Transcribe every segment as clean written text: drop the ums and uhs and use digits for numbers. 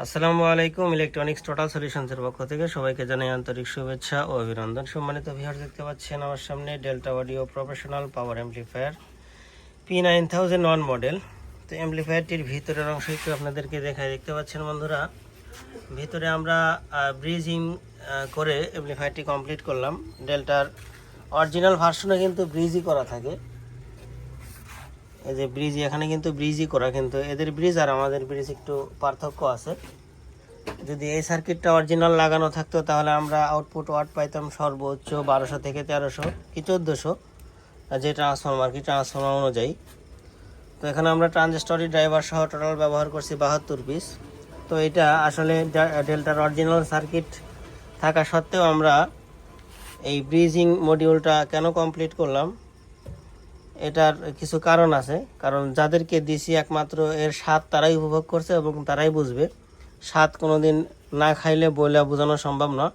আসসালামু আলাইকুম। Electronics total সলিউশনসের পক্ষ থেকে সবাইকে জানাই আন্তরিক শুভেচ্ছা ও অভিনন্দন। সম্মানিত ভিউয়ার্স, দেখতে পাচ্ছেন আমার সামনে ডেল্টা অডিও প্রফেশনাল পাওয়ার অ্যাম্পলিফায়ার P9001 মডেল। তো অ্যাম্পলিফায়ারটির ভিতরের অংশ একটু আপনাদেরকে দেখাই। দেখতে পাচ্ছেন বন্ধুরা, ভিতরে আমরা ব্রিজিং করে অ্যাম্পলিফায়ারটি কমপ্লিট করলাম। ডেল্টার অরিজিনাল ভার্সনে কিন্তু ব্রিজই করা থাকে। এই যে ব্রিজ, এখানে কিন্তু ব্রিজই করা, কিন্তু এদের ব্রিজ আর আমাদের ব্রিজ একটু পার্থক্য আছে। যদি এই সার্কিটটা অরিজিনাল লাগানো থাকতো তাহলে আমরা আউটপুট ওয়াট পাইতাম সর্বোচ্চ 1200 থেকে 1300 কি 1400, যে ট্রান্সফরমার অনুযায়ী। তো এখানে আমরা ট্রানজিস্টরি ড্রাইভার সহ টোটাল ব্যবহার করছি 72 পিস। তো এটা আসলে ডেল্টার অরিজিনাল সার্কিট থাকা সত্ত্বেও আমরা এই ব্রিজিং মডিউলটা কেন কমপ্লিট করলাম, এটার কিছু কারণ আছে। কারণ যাদেরকে দিছি একমাত্র এর স্বাদ তারাই উপভোগ করছে এবং তারাই বুঝবে। স্বাদ কোনোদিন না খাইলে বলে বোঝানো সম্ভব না।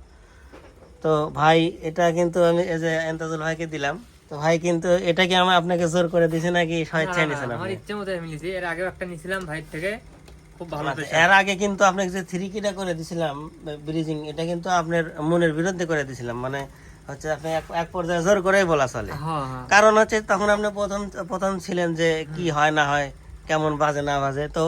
তো ভাই, এটা কিন্তু আমি এই যে এন্তাজুল ভাইকে দিলাম। তো ভাই, কিন্তু এটা কি আমি আপনাকে জোর করে দিছি নাকি স্বেচ্ছায় নিছেন? আমার ইচ্ছে মতো আমি নিছি। এর আগেও একটা নিছিলাম ভাইয়ের থেকে, খুব ভালো পেয়েছি। এর আগে কিন্তু আপনাকে যে 3 কিটা করে দিছিলাম ব্রিজিং, এটা কিন্তু আপনার মনের বিরুদ্ধে করে দিছিলাম। মানে হচ্ছে আপনি এক পর্যায়ে জোর করেই বলা চলে। কারণ হচ্ছে তখন আপনি প্রথম ছিলেন যে কি হয় না হয়, কেমন বাজে না বাজে। তো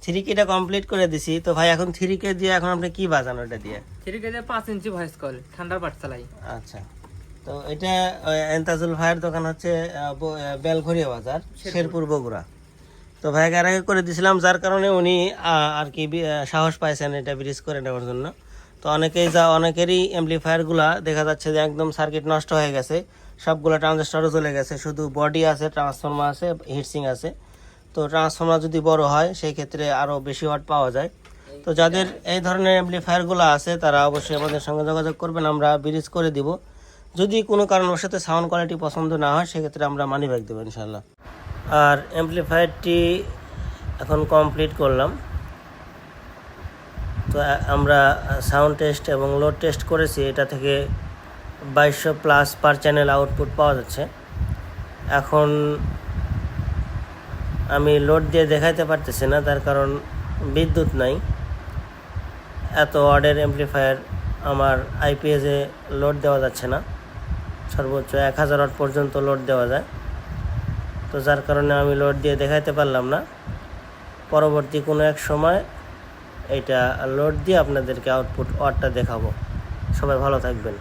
3 কিটা কমপ্লিট করে দিছি। তো ভাই, এখন 3 কে দিয়ে এখন আপনি কি বাজান ওটা দিয়ে? 3 কে দিয়ে 5 ইঞ্চি ভয়েস কল ঠান্ডার পাট চালাই। আচ্ছা, তো এটা এন্তাজুল ভাইয়ের দোকান হচ্ছে বেলঘরিয়া বাজার, শেরপুর, বগুড়া। তো ভাইকে আর আগে করে দিয়েছিলাম, যার কারণে উনি আর কি সাহস পাইছেন এটা ব্রিজ করে নেওয়ার জন্য। তো অনেকেরই অ্যাম্পলিফায়ারগুলা দেখা যাচ্ছে যে একদম সার্কিট নষ্ট হয়ে গেছে, সবগুলো ট্রানজিস্টরও চলে গেছে, শুধু বডি আছে, ট্রান্সফরমার আছে, হিটসিং আছে। তো ট্রান্সফরমার যদি বড় হয় সেই ক্ষেত্রে আরও বেশি ওয়াট পাওয়া যায়। তো যাদের এই ধরনের অ্যাম্পলিফায়ারগুলো আছে তারা অবশ্যই আমাদের সঙ্গে যোগাযোগ করবেন, আমরা ব্রিজ করে দিব। যদি কোনো কারণবশত সাউন্ড কোয়ালিটি পছন্দ না হয় সেক্ষেত্রে আমরা মানি ব্যাক দেবো ইনশাল্লাহ। আর অ্যাম্পলিফায়ারটি এখন কমপ্লিট করলাম। তো আমরা সাউন্ড টেস্ট এবং লোড টেস্ট করেছি, এটা থেকে 2200 প্লাস পার চ্যানেল আউটপুট পাওয়া যাচ্ছে। এখন আমি লোড দিয়ে দেখাইতে পারতেছি না, তার কারণ বিদ্যুৎ নাই। এত ওয়াটের অ্যাম্পলিফায়ার আমার আইপিএসে লোড দেওয়া যাচ্ছে না, সর্বোচ্চ 1000 ওয়াট পর্যন্ত লোড দেওয়া যায়। তো যার কারণে আমি লোড দিয়ে দেখাইতে পারলাম না। পরবর্তী কোনো এক সময় এটা লোড দিয়ে আপনাদেরকে আউটপুট ওয়াটটা দেখাবো। সবাই ভালো থাকবেন।